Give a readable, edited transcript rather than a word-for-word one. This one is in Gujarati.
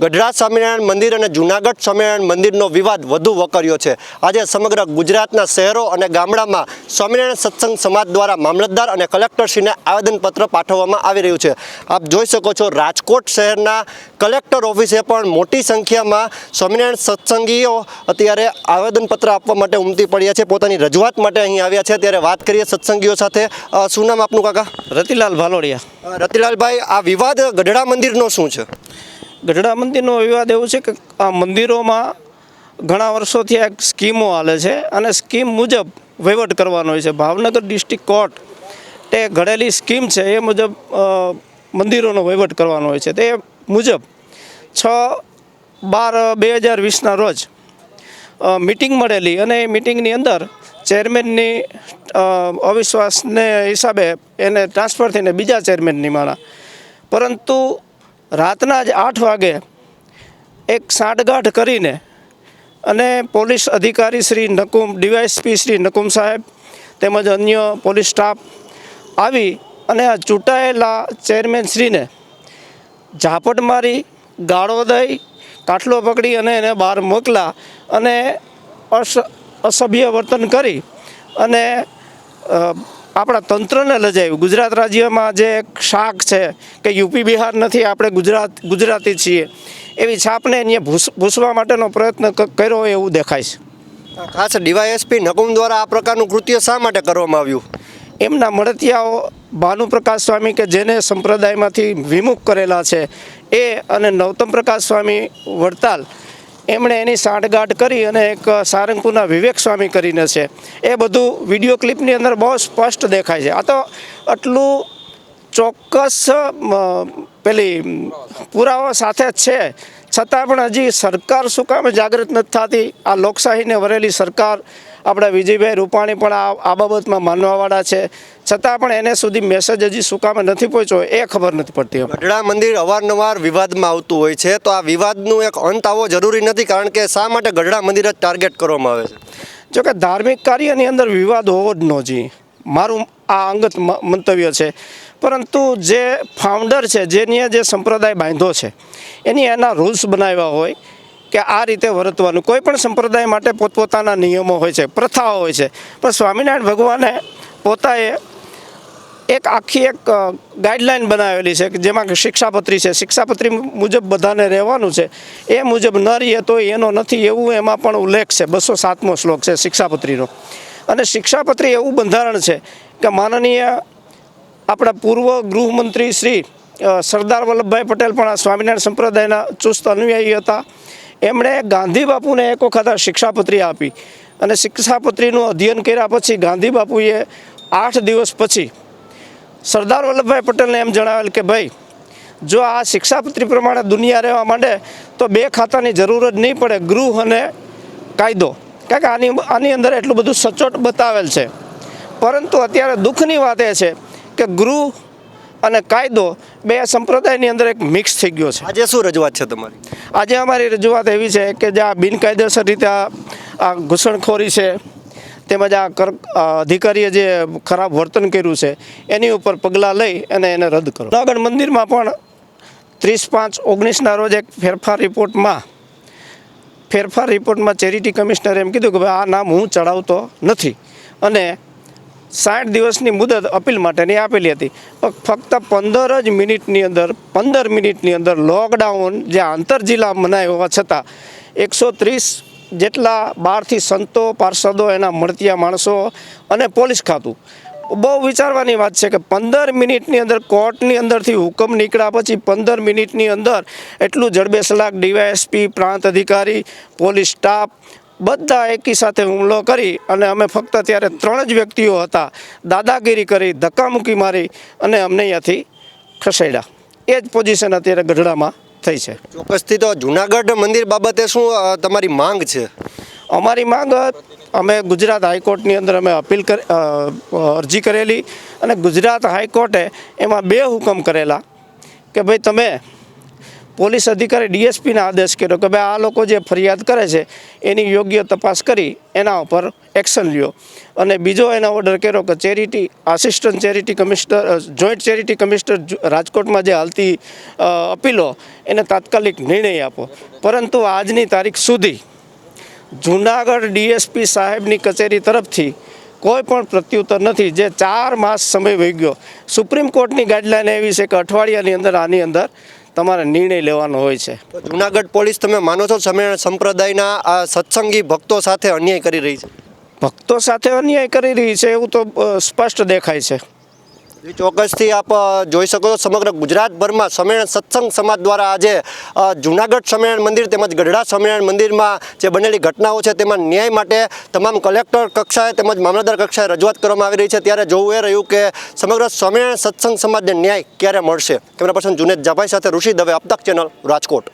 ગઢડા સ્વામિનારાયણ મંદિર અને જૂનાગઢ સ્વામિનારાયણ મંદિરનો વિવાદ વધુ વકર્યો છે। આજે સમગ્ર ગુજરાતના શહેરો અને ગામડામાં સ્વામિનારાયણ સત્સંગ સમાજ દ્વારા મામલતદાર અને કલેક્ટરશ્રીને આવેદનપત્ર પાઠવવામાં આવી રહ્યું છે। આપ જોઈ શકો છો, રાજકોટ શહેરના કલેક્ટર ઓફિસે પણ મોટી સંખ્યામાં સ્વામિનારાયણ સત્સંગીઓ અત્યારે આવેદનપત્ર આપવા માટે ઉમટી પડ્યા છે, પોતાની રજૂઆત માટે અહીં આવ્યા છે। ત્યારે વાત કરીએ સત્સંગીઓ સાથે। શું નામ આપનું કાકા? રતિલાલ ભાલોડિયા। રતિલાલભાઈ, આ વિવાદ ગઢડા મંદિરનો શું છે? ગઢડા મંદિરનો વિવાદ એવું છે કે આ મંદિરોમાં ઘણા વર્ષોથી એક સ્કીમો હાલે છે અને સ્કીમ મુજબ વહીવટ કરવાનો હોય છે। ભાવનગર ડિસ્ટ્રિક્ટ કોર્ટે ઘડેલી સ્કીમ છે એ મુજબ મંદિરોનો વહીવટ કરવાનો હોય છે। તે મુજબ 6/12/2020ના રોજ મિટિંગ મળેલી અને એ મિટિંગની અંદર ચેરમેનની અવિશ્વાસને હિસાબે એને ટ્રાન્સફર થઈને બીજા ચેરમેનની માળા, પરંતુ રાતના જ 8 વાગે એક સાંઠગાંઠ કરીને અને પોલીસ અધિકારી શ્રી નકુમ, ડીવાયએસપી શ્રી નકુમ સાહેબ તેમજ અન્ય પોલીસ સ્ટાફ આવી અને આ ચૂંટાયેલા ચેરમેનશ્રીને ઝાપટ મારી, ગાળો દઈ, કાટલો પકડી અને એને બહાર મોકલા અને અસભ્ય વર્તન કરી અને આપણા તંત્રને લજાવ્યું। ગુજરાત રાજ્યમાં જે એક શાક છે કે યુપી બિહાર નથી, આપણે ગુજરાતી છીએ, એવી છાપને અહીંયા ભૂસવા માટેનો પ્રયત્ન કર્યો એવું દેખાય છે। ખાસ ડીવાયએસપી નકુમ દ્વારા આ પ્રકારનું કૃત્ય શા માટે કરવામાં આવ્યું? એમના મળતિયાઓ ભાનુપ્રકાશ સ્વામી કે જેને સંપ્રદાયમાંથી વિમુખ કરેલા છે એ અને નવતમ પ્રકાશ સ્વામી વડતાલ, એમણે એની સાંઠગાંઠ કરી અને એક સારંગપુરના વિવેક સ્વામી કરીને છે, એ બધું વિડીયો ક્લિપની અંદર બહુ સ્પષ્ટ દેખાય છે। આ તો આટલું ચોક્કસ પેલી પુરાવા સાથે જ છે, છતાં પણ હજી સરકાર શું કામ જાગૃત નથી થતી? આ લોકશાહીને વરેલી સરકાર, આપણા વિજયભાઈ રૂપાણી પણ આ બાબતમાં માનવાવાળા છે, છતાં પણ એને સુધી મેસેજ હજી શું કામ નથી પહોંચ્યો એ ખબર નથી પડતી। ગઢડા મંદિર અવારનવાર વિવાદમાં આવતું હોય છે, તો આ વિવાદનું એક અંત આવવો જરૂરી નથી, કારણ કે શા માટે ગઢડા મંદિર જ ટાર્ગેટ કરવામાં આવે છે? જો કે ધાર્મિક કાર્યની અંદર વિવાદ હોવો જ ન જોઈએ, મારું આ અંગત મંતવ્ય છે, પરંતુ જે ફાઉન્ડર છે, જેની જે સંપ્રદાય બાંધ્યો છે, એના રૂલ્સ બનાવ્યા હોય કે આ રીતે વર્તવાનું। કોઈ પણ સંપ્રદાય માટે પોતપોતાના નિયમો હોય છે, પ્રથાઓ હોય છે, પણ સ્વામિનારાયણ ભગવાને પોતાએ એક આખી એક ગાઈડલાઈન બનાવેલી છે કે જેમાં કે શિક્ષાપત્રી છે, શિક્ષાપત્રી મુજબ બધાને રહેવાનું છે, એ મુજબ ન રહીએ તો એનો નથી એવું એમાં પણ ઉલ્લેખ છે। 207મો શ્લોક છે શિક્ષાપત્રીનો, અને શિક્ષાપત્રી એવું બંધારણ છે કે માનનીય આપણા પૂર્વ ગૃહમંત્રી શ્રી સરદાર વલ્લભભાઈ પટેલ પણ આ સ્વામિનારાયણ સંપ્રદાયના ચુસ્ત અનુયાયી હતા। એમણે ગાંધી બાપુને એક વખત આ શિક્ષાપત્રી આપી અને શિક્ષાપત્રીનું અધ્યયન કર્યા પછી ગાંધી બાપુએ 8 દિવસ પછી સરદાર વલ્લભભાઈ પટેલને એમ જણાવેલ કે ભાઈ, જો આ શિક્ષાપત્રી પ્રમાણે દુનિયા રહેવા માંડે તો 2 ખાતાની જરૂર જ નહીં પડે, ગૃહ અને કાયદો, કારણ કે આની અંદર એટલું બધું સચોટ બતાવેલ છે। પરંતુ અત્યારે દુઃખની વાત એ છે કે ગૃહ અને કાયદો બે સંપ્રદાયની અંદર એક મિક્સ થઈ ગયો છે। આજે શું રજૂઆત છે તમારી? આજે અમારી રજૂઆત એવી છે કે જે આ બિનકાયદેસર રીતે આ ઘૂસણખોરી છે, તેમજ આ અધિકારીએ જે ખરાબ વર્તન કર્યું છે એની ઉપર પગલાં લઈ અને એને રદ કરો। જૂનાગઢ મંદિરમાં પણ 30/5/19ના રોજ એક ફેરફાર રિપોર્ટમાં ચેરિટી કમિશનરે એમ કીધું કે ભાઈ આ નામ હું ચડાવતો નથી અને 60 દિવસની મુદત અપીલ માટેની આપેલી હતી, પણ ફક્ત 15 મિનિટની અંદર લોકડાઉન જે આંતર જિલ્લા મનાય હોવા છતાં 130 જેટલા બહારથી સંતો, પાર્ષદો, એના મળતિયા માણસો અને પોલીસ ખાતું, બહુ વિચારવાની વાત છે કે 15 મિનિટની અંદર કોર્ટની અંદરથી હુકમ નીકળ્યા પછી 15 મિનિટની અંદર એટલું જડબેસલાક ડીવાયએસપી, પ્રાંત અધિકારી, પોલીસ સ્ટાફ બધા એકી સાથે હુમલો કરી અને અમે ફક્ત ત્યારે 3 જ વ્યક્તિઓ હતા, દાદાગીરી કરી, ધક્કામુક્કી મારી અને અમને અહીંયાથી ખસેડ્યા। એ જ પોઝિશન અત્યારે ગઢડામાં થઈ છે। ચોક્કસથી તો જૂનાગઢ મંદિર બાબતે શું તમારી માંગ છે? અમારી માંગ, અમે ગુજરાત હાઈકોર્ટની અંદર અમે અરજી કરેલી અને ગુજરાત હાઈકોર્ટે એમાં 2 હુકમ કરેલા કે ભાઈ તમે પોલીસ અધિકારી ડીએસપીને આદેશ કર્યો કે ભાઈ આ લોકો જે ફરિયાદ કરે છે એની યોગ્ય તપાસ કરી એના ઉપર એક્શન લ્યો. અને બીજો એના ઓર્ડર કર્યો કે assistant charity commissioner joint charity commissioner રાજકોટમાં જે હાલતી અપીલો એને તાત્કાલિક નિર્ણય આપો. પરંતુ આજની તારીખ સુધી જૂનાગઢ ડીએસપી સાહેબની કચેરી તરફથી કોઈ પણ પ્રત્યુત્તર નથી. જે 4 માસ સમય વહી ગયો. સુપ્રીમ કોર્ટની ગાઈડલાઈન એવી છે કે અઠવાડિયાની અંદર આની અંદર તમારે નિર્ણય લેવાનો હોય છે. જૂનાગઢ પોલીસ તમે માનો છો સ્વામિનારાયણ સંપ્રદાયના આ સત્સંગી ભક્તો સાથે અન્યાય કરી રહી છે? ભક્તો સાથે અન્યાય કરી રહી છે એવું તો સ્પષ્ટ દેખાય છે. ચોક્કસથી આપ જોઈ શકો છો સમગ્ર ગુજરાતભરમાં સ્વામિનારાયણ સત્સંગ સમાજ દ્વારા આજે જૂનાગઢ સ્વામિનારાયણ મંદિર તેમજ ગઢડા સ્વામિનારાયણ મંદિરમાં જે બનેલી ઘટનાઓ છે તેમાં ન્યાય માટે તમામ કલેક્ટર કક્ષાએ તેમજ મામલતદાર કક્ષાએ રજૂઆત કરવામાં આવી રહી છે. ત્યારે જોવું એ રહ્યું કે સમગ્ર સ્વામિનારાયણ સત્સંગ સમાજને ન્યાય ક્યારે મળશે. કેમેરા પર્સન જુનેદ જાભાઈ સાથે ઋષિ દવે, અબતક ચેનલ, રાજકોટ.